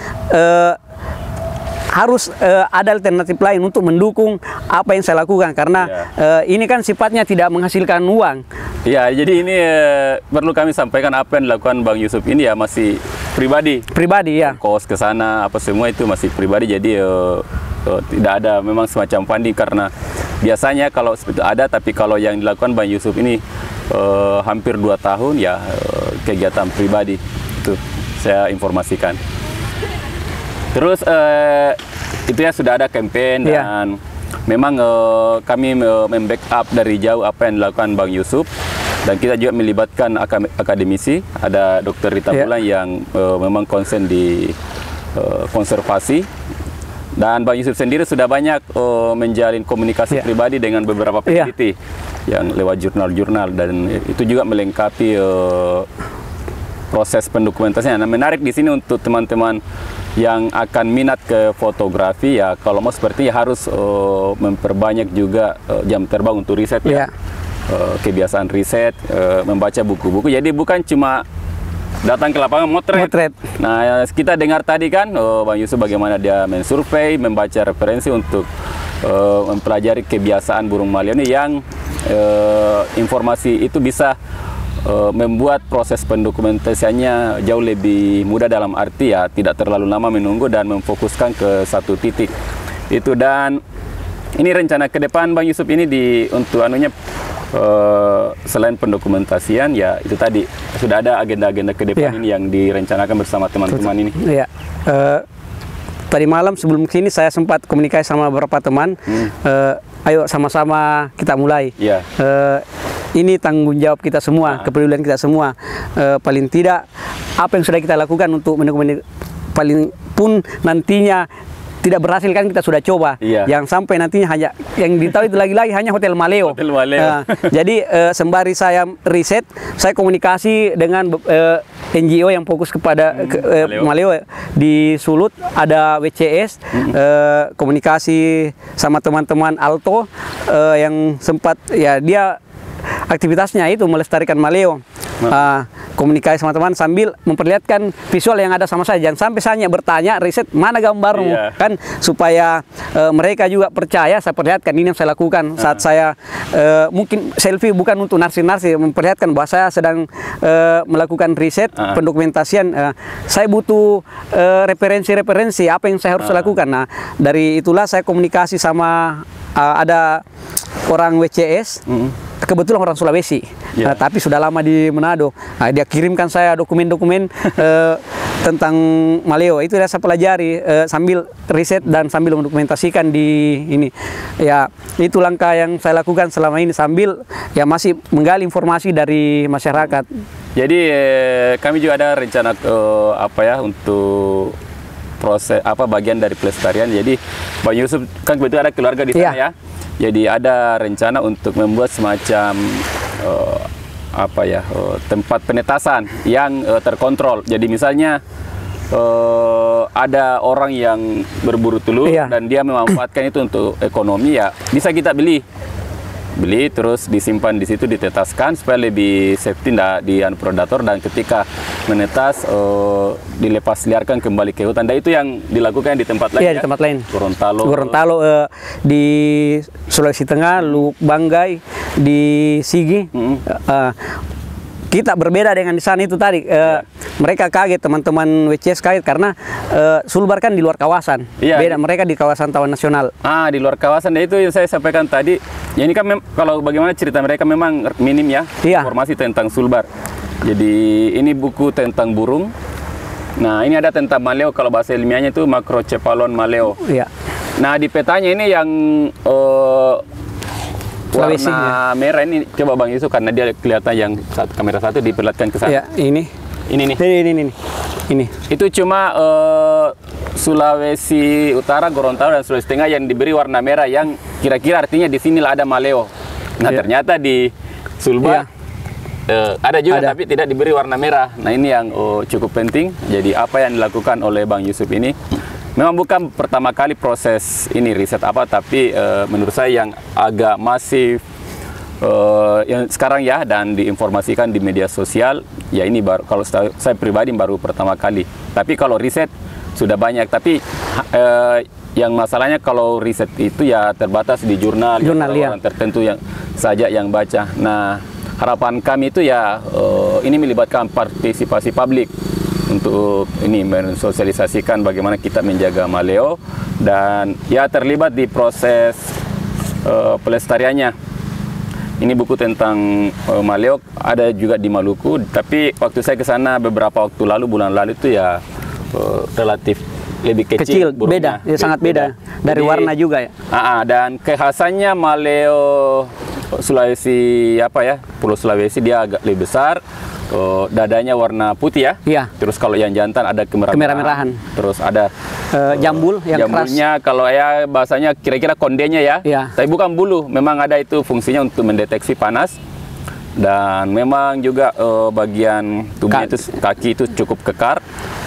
Harus ada alternatif lain untuk mendukung apa yang saya lakukan, karena ini kan sifatnya tidak menghasilkan uang. Ya, jadi ini perlu kami sampaikan apa yang dilakukan Bang Yusuf ini ya masih pribadi. Pribadi ya. Kos ke sana apa semua itu masih pribadi, jadi tidak ada memang semacam funding, karena biasanya kalau seperti ada, tapi kalau yang dilakukan Bang Yusuf ini hampir 2 tahun ya kegiatan pribadi itu saya informasikan. Terus itu ya sudah ada campaign dan memang kami membackup dari jauh apa yang dilakukan Bang Yusuf, dan kita juga melibatkan akademisi, ada Dr. Rita Bulan yang memang konsen di konservasi, dan Bang Yusuf sendiri sudah banyak menjalin komunikasi pribadi dengan beberapa peneliti yang lewat jurnal-jurnal, dan itu juga melengkapi proses pendokumentasinya. Nah, menarik di sini untuk teman-teman yang akan minat ke fotografi ya, kalau mau sepertinya harus memperbanyak juga jam terbang untuk riset ya. Kebiasaan riset, membaca buku-buku. Jadi bukan cuma datang ke lapangan motret. Nah, kita dengar tadi kan Bang Yusuf bagaimana dia mensurvei, membaca referensi untuk mempelajari kebiasaan burung maleo ini, yang informasi itu bisa membuat proses pendokumentasiannya jauh lebih mudah, dalam arti ya tidak terlalu lama menunggu dan memfokuskan ke satu titik itu. Dan ini rencana ke depan Bang Yusuf ini untuk anunya selain pendokumentasian ya itu tadi sudah ada agenda-agenda ke depan ini yang direncanakan bersama teman-teman ini. Iya. Tadi malam sebelum sini saya sempat komunikasi sama beberapa teman. Ayo sama-sama kita mulai. Ini tanggung jawab kita semua, kepedulian kita semua. Paling tidak apa yang sudah kita lakukan untuk mendokumentasi, paling pun nantinya tidak berhasil kan kita sudah coba. Iya. Yang sampai nantinya hanya yang ditahu itu lagi-lagi hanya Hotel Maleo. Hotel Maleo. Jadi sembari saya riset, saya komunikasi dengan NGO yang fokus kepada Maleo di Sulut, ada WCS, komunikasi sama teman-teman Alto yang sempat ya dia aktivitasnya itu melestarikan Maleo. Komunikasi sama teman sambil memperlihatkan visual yang ada sama saya. Jangan sampai saya bertanya riset mana gambarmu, kan supaya mereka juga percaya saya perlihatkan ini yang saya lakukan saat saya mungkin selfie bukan untuk narsi-narsi, memperlihatkan bahwa saya sedang melakukan riset pendokumentasian. Saya butuh referensi-referensi apa yang saya harus lakukan. Nah, dari itulah saya komunikasi sama ada orang WCS. Kebetulan orang Sulawesi, tapi sudah lama di Manado. Dia kirimkan saya dokumen-dokumen tentang Maleo. Itu saya pelajari sambil riset dan sambil mendokumentasikan di ini. Ya, itu langkah yang saya lakukan selama ini sambil ya masih menggali informasi dari masyarakat. Jadi kami juga ada rencana untuk proses bagian dari pelestarian. Jadi Bang Yusuf kan kebetulan ada keluarga di sana ya. Jadi ada rencana untuk membuat semacam tempat penetasan yang terkontrol. Jadi misalnya ada orang yang berburu telur dan dia memanfaatkan itu untuk ekonomi, ya bisa kita beli terus disimpan di situ, ditetaskan supaya lebih safety di predator, dan ketika menetas dilepas liarkan kembali ke hutan. Dan itu yang dilakukan di tempat lain. Di tempat lain. Gorontalo di Sulawesi Tengah, Lubuk Banggai, di Sigi. Kita berbeda dengan di sana itu tadi. Mereka kaget, teman-teman WCS kaget karena Sulbar kan di luar kawasan. Beda, mereka di kawasan Taman Nasional. Di luar kawasan. Ya, itu yang saya sampaikan tadi. Ya, ini kan kalau bagaimana cerita mereka memang minim ya, informasi tentang Sulbar. Jadi ini buku tentang burung. Nah, ini ada tentang Maleo, kalau bahasa ilmiahnya itu Macrocephalon maleo. Nah, di petanya ini yang warna merah ini, coba Bang Yusuf, karena dia kelihatan yang kamera satu diperlihatkan ke sana. Ini Itu cuma Sulawesi Utara, Gorontalo dan Sulawesi Tengah yang diberi warna merah, yang kira-kira artinya di sinilah ada Maleo. Nah, ternyata di Sulbar ada juga, tapi tidak diberi warna merah. Nah, ini yang cukup penting. Jadi apa yang dilakukan oleh Bang Yusuf ini memang bukan pertama kali proses ini riset tapi menurut saya yang agak masif yang sekarang ya, dan diinformasikan di media sosial ya, ini baru, kalau saya pribadi baru pertama kali. Tapi kalau riset sudah banyak, tapi yang masalahnya kalau riset itu ya terbatas di jurnal yang tertentu yang saja yang baca. Nah, harapan kami itu ya ini melibatkan partisipasi publik untuk ini mensosialisasikan bagaimana kita menjaga Maleo, dan ya terlibat di proses pelestariannya. Ini buku tentang Maleo ada juga di Maluku, tapi waktu saya ke sana beberapa waktu lalu, bulan lalu itu ya relatif lebih kecil beda, sangat beda. Dari warna juga ya. Dan kekhasannya Maleo Sulawesi Pulau Sulawesi, dia agak lebih besar. Dadanya warna putih ya. Terus kalau yang jantan ada kemerahan. Terus ada jambulnya keras. Kalau ya bahasanya kira-kira kondenya ya. Tapi bukan bulu, memang ada itu fungsinya untuk mendeteksi panas. Dan memang juga bagian tubuhnya itu, kaki itu cukup kekar,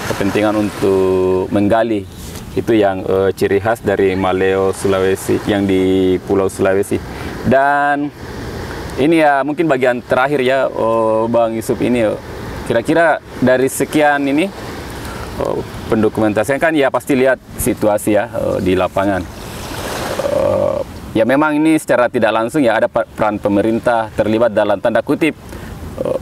kepentingan untuk menggali. Itu yang ciri khas dari Maleo Sulawesi yang di Pulau Sulawesi. Dan ini ya mungkin bagian terakhir ya, Bang Yusuf, ini kira-kira dari sekian ini pendokumentasian kan ya pasti lihat situasi ya di lapangan. Ya memang ini secara tidak langsung ya ada peran pemerintah terlibat dalam tanda kutip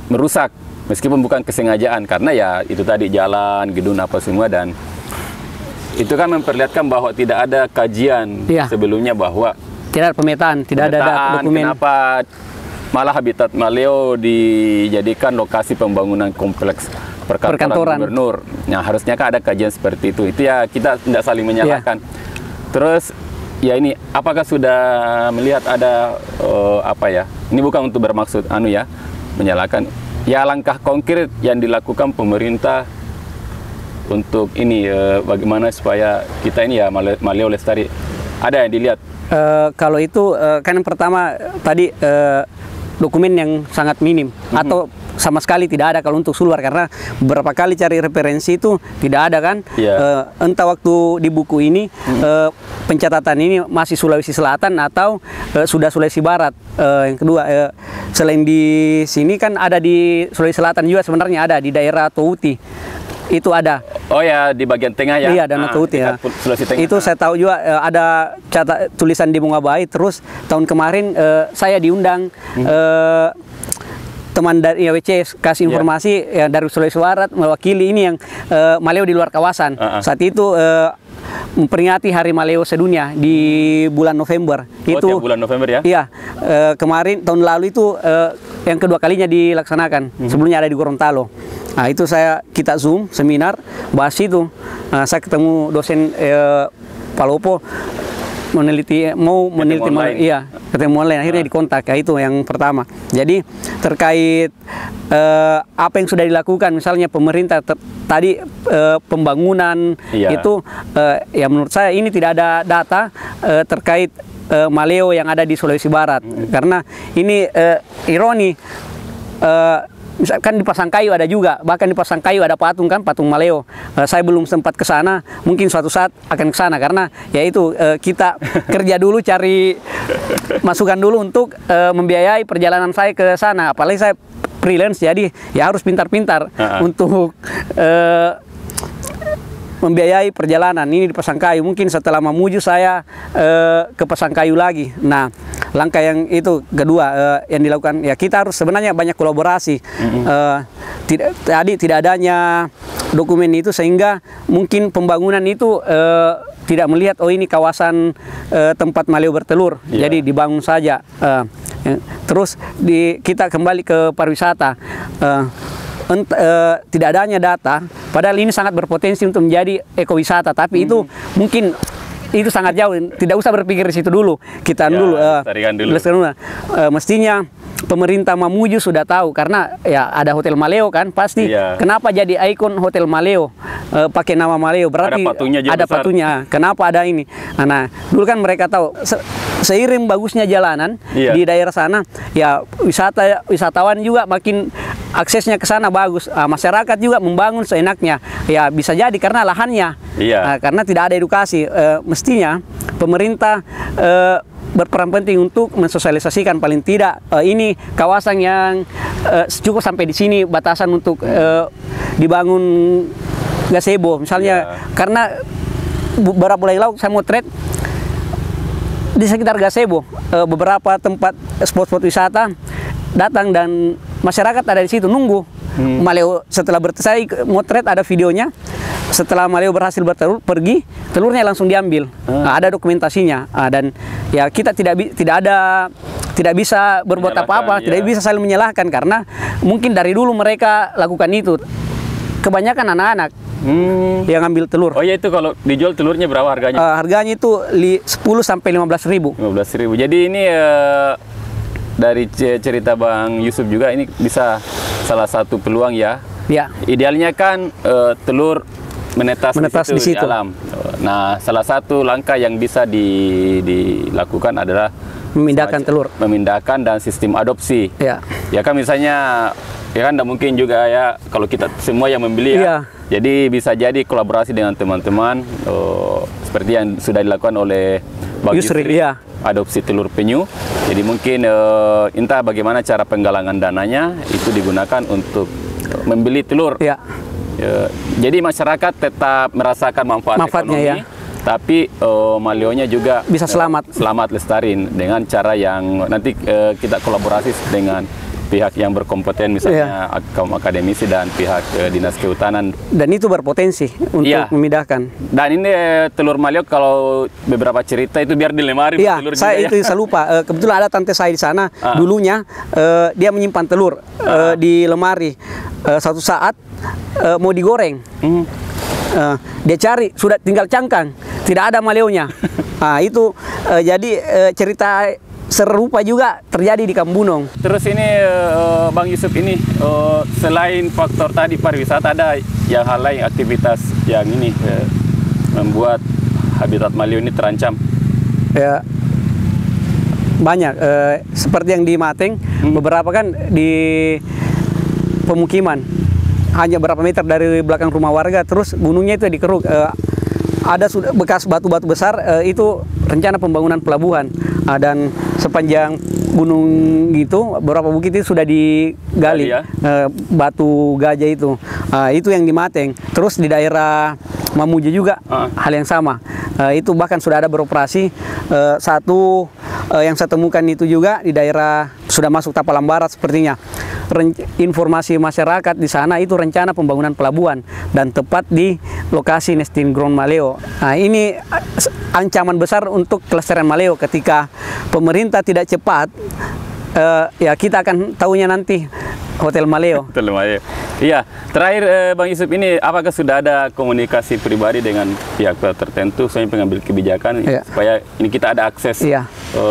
merusak, meskipun bukan kesengajaan, karena ya itu tadi jalan, gedung apa semua, dan itu kan memperlihatkan bahwa tidak ada kajian sebelumnya, bahwa tidak ada pemetaan, tidak ada dokumen. Kenapa malah habitat Maleo dijadikan lokasi pembangunan kompleks perkantoran gubernur? Nah, harusnya kan ada kajian seperti itu. Itu ya kita tidak saling menyalahkan. Terus ya ini, apakah sudah melihat ada ini bukan untuk bermaksud menyalahkan. Ya langkah konkret yang dilakukan pemerintah untuk ini bagaimana supaya kita ini ya maleo lestari ada yang dilihat? Kalau itu kan yang pertama tadi dokumen yang sangat minim atau sama sekali tidak ada kalau untuk Sulbar, karena beberapa kali cari referensi itu tidak ada kan. Entah waktu di buku ini pencatatan ini masih Sulawesi Selatan atau sudah Sulawesi Barat. Yang kedua selain di sini kan ada di Sulawesi Selatan juga sebenarnya, ada di daerah Touti itu ada. Oh ya, di bagian tengah ya? Iya, Danau Touti ya. Sulawesi Tengah. Itu saya tahu juga ada tulisan di Bunga Bayi. Terus tahun kemarin saya diundang teman dari IWC kasih informasi ya, dari Sulawesi Barat mewakili ini yang maleo di luar kawasan. Saat itu memperingati Hari Maleo Sedunia di bulan November. Itu bulan November ya? Iya. Kemarin tahun lalu itu yang kedua kalinya dilaksanakan. Sebelumnya ada di Gorontalo. Nah, itu kita Zoom seminar bahas itu. Saya ketemu dosen Palopo mau meneliti iya, ketemu online, akhirnya dikontak. Ya, itu yang pertama. Jadi terkait apa yang sudah dilakukan, misalnya pemerintah tadi pembangunan itu ya menurut saya ini tidak ada data terkait maleo yang ada di Sulawesi Barat. Karena ini ironi, misalkan di Pasangkayu ada juga, bahkan di Pasangkayu ada patung kan, patung maleo. Saya belum sempat ke sana, mungkin suatu saat akan ke sana, karena ya itu kita kerja dulu, cari masukan dulu untuk membiayai perjalanan saya ke sana. Apalagi saya freelance, jadi ya harus pintar-pintar untuk membiayai perjalanan ini di Pasangkayu. Mungkin setelah Mamuju saya ke Pasangkayu lagi. Nah, langkah yang itu kedua yang dilakukan, ya kita harus sebenarnya banyak kolaborasi. Tidak adanya dokumen itu sehingga mungkin pembangunan itu tidak melihat oh ini kawasan tempat maleo bertelur, jadi dibangun saja. Terus kita kembali ke pariwisata. Tidak adanya data, padahal ini sangat berpotensi untuk menjadi ekowisata, tapi itu mungkin itu sangat jauh, tidak usah berpikir di situ dulu. Kita dulu, mestinya pemerintah Mamuju sudah tahu, karena ya ada Hotel Maleo kan, pasti kenapa jadi ikon Hotel Maleo, pakai nama Maleo, berarti ada patungnya, kenapa ada ini. Nah, dulu kan mereka tahu. Seiring bagusnya jalanan di daerah sana, ya wisatawan juga makin aksesnya ke sana bagus. Masyarakat juga membangun seenaknya. Ya bisa jadi karena lahannya, karena tidak ada edukasi. Mestinya pemerintah berperan penting untuk mensosialisasikan, paling tidak ini kawasan yang cukup sampai di sini batasan untuk dibangun gazebo misalnya. Karena beberapa bulan lalu saya mau trade di sekitar gazebo, beberapa tempat spot-spot wisata datang dan masyarakat ada di situ nunggu maleo. Setelah saya motret ada videonya, setelah maleo berhasil bertelur pergi, telurnya langsung diambil. Ada dokumentasinya. Dan ya kita tidak bisa berbuat apa-apa, tidak bisa saling menyalahkan, karena mungkin dari dulu mereka lakukan itu. Kebanyakan anak-anak yang ambil telur. Oh ya, itu kalau dijual telurnya berapa harganya? Harganya itu 10 sampai 15.000. 15.000. Jadi ini dari cerita Bang Yusuf juga ini bisa salah satu peluang ya. Ya. Idealnya kan telur menetas di situ. Di alam. Nah, salah satu langkah yang bisa dilakukan adalah memindahkan telur, memindahkan dan sistem adopsi. Ya. Ya kan misalnya, ya kan tidak mungkin juga ya kalau kita semua yang membeli ya. Jadi bisa jadi kolaborasi dengan teman-teman seperti yang sudah dilakukan oleh Bang Yusri, adopsi telur penyu. Jadi mungkin entah bagaimana cara penggalangan dananya itu digunakan untuk membeli telur. Jadi masyarakat tetap merasakan manfaatnya ekonomi, tapi maleonya juga bisa selamat lestari dengan cara yang nanti kita kolaborasi dengan pihak yang berkompeten, misalnya kaum akademisi dan pihak dinas kehutanan. Dan itu berpotensi untuk memindahkan. Dan ini telur maleo kalau beberapa cerita itu biar di lemari. Telur saya juga, saya lupa. Kebetulan ada tante saya di sana. Dulunya dia menyimpan telur di lemari. Suatu saat mau digoreng. Dia cari, sudah tinggal cangkang, tidak ada maleonya. Itu jadi cerita serupa juga terjadi di Kambunong. Terus ini Bang Yusuf ini selain faktor tadi pariwisata, ada yang hal lain aktivitas yang ini membuat habitat maleo ini terancam? Ya, banyak. Seperti yang di Mateng, beberapa kan di pemukiman hanya berapa meter dari belakang rumah warga, terus gunungnya itu dikeruk. Ada sudah bekas batu-batu besar, itu rencana pembangunan pelabuhan, dan sepanjang gunung gitu beberapa bukit itu sudah digali ya? Batu gajah itu. Itu yang di Mateng. Terus di daerah Mamuju juga hal yang sama. Itu bahkan sudah ada beroperasi. Satu yang saya temukan itu juga di daerah sudah masuk Tapalang Barat sepertinya. Informasi masyarakat di sana itu rencana pembangunan pelabuhan dan tepat di lokasi nesting ground maleo. Nah, ini ancaman besar untuk kelestarian maleo ketika pemerintah tidak cepat. Ya kita akan tahunya nanti Hotel Maleo. Hotel Maleo. Iya, terakhir Bang Yusuf ini, apakah sudah ada komunikasi pribadi dengan pihak tertentu, misalnya pengambil kebijakan, supaya ini kita ada akses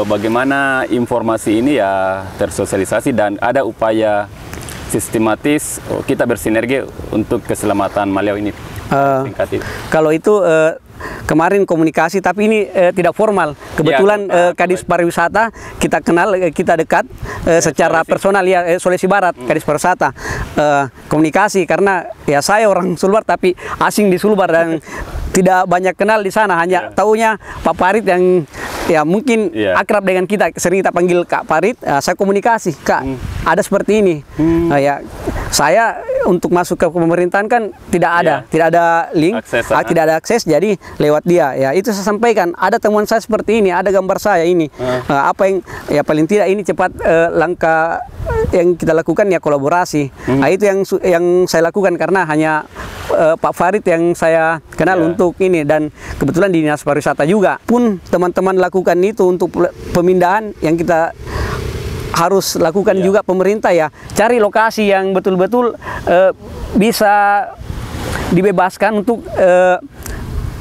bagaimana informasi ini ya tersosialisasi dan ada upaya sistematis kita bersinergi untuk keselamatan maleo ini? Kalau itu kemarin komunikasi, tapi ini tidak formal. Kebetulan Kadis Pariwisata kita kenal, kita dekat secara personal ya, Sulawesi Barat, Kadis Pariwisata. Komunikasi karena ya saya orang Sulbar tapi asing di Sulbar dan tidak banyak kenal di sana, hanya taunya Pak Farid yang ya mungkin akrab dengan kita, sering kita panggil Kak Farid. Saya komunikasi, Kak, ada seperti ini. Ya saya untuk masuk ke pemerintahan kan tidak ada link, tidak ada akses, jadi lewat dia. Ya itu saya sampaikan, ada temuan saya seperti ini, ada gambar saya ini. Apa yang ya paling tidak ini cepat langkah yang kita lakukan ya kolaborasi. Nah, itu yang saya lakukan karena hanya Pak Farid yang saya kenal untuk ini, dan kebetulan di Dinas Pariwisata juga pun teman-teman lakukan itu untuk pemindahan yang kita harus lakukan juga pemerintah ya, cari lokasi yang betul-betul bisa dibebaskan untuk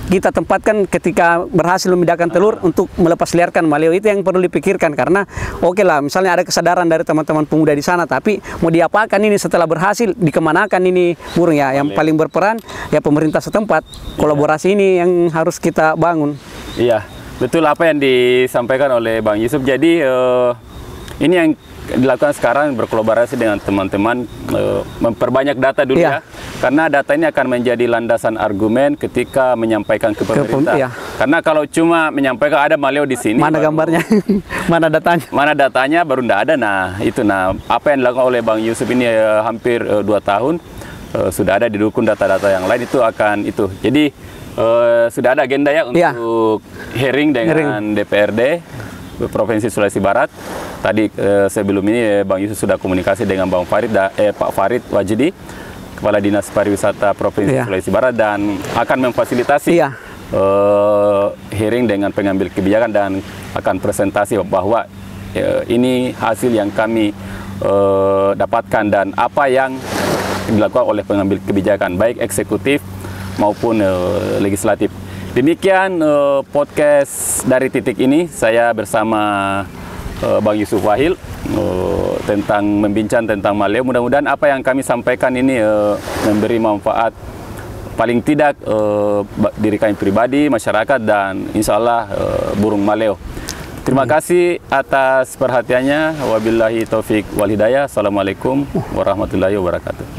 kita tempatkan ketika berhasil memindahkan telur untuk melepas liarkan maleo. Itu yang perlu dipikirkan karena oke lah misalnya ada kesadaran dari teman-teman pemuda di sana, tapi mau diapakan ini setelah berhasil, dikemanakan ini burung ya. Yang paling berperan ya pemerintah setempat. Kolaborasi ini yang harus kita bangun. Iya, betul apa yang disampaikan oleh Bang Yusuf. Jadi ini yang dilakukan sekarang berkolaborasi dengan teman-teman, memperbanyak data dulu ya, karena data ini akan menjadi landasan argumen ketika menyampaikan ke pemerintah. Karena kalau cuma menyampaikan ada maleo di sini, mana gambarnya, mana datanya, baru tidak ada. Nah itu, apa yang dilakukan oleh Bang Yusuf ini hampir 2 tahun sudah ada didukung data-data yang lain, itu akan itu. Jadi sudah ada agenda ya untuk hearing dengan DPRD Provinsi Sulawesi Barat. Tadi sebelum ini Bang Yusuf sudah komunikasi dengan Bang Farid, Pak Farid Wajidi, Kepala Dinas Pariwisata Provinsi Sulawesi Barat, dan akan memfasilitasi hearing dengan pengambil kebijakan dan akan presentasi bahwa ini hasil yang kami dapatkan dan apa yang dilakukan oleh pengambil kebijakan baik eksekutif maupun legislatif. Demikian podcast dari Titik ini, saya bersama Bang Yusuf Wahil tentang membincang tentang maleo. Mudah-mudahan apa yang kami sampaikan ini memberi manfaat paling tidak diri kami pribadi, masyarakat, dan insya Allah burung maleo. Terima kasih atas perhatiannya. Wabillahi taufik wal hidayah. Assalamualaikum warahmatullahi wabarakatuh.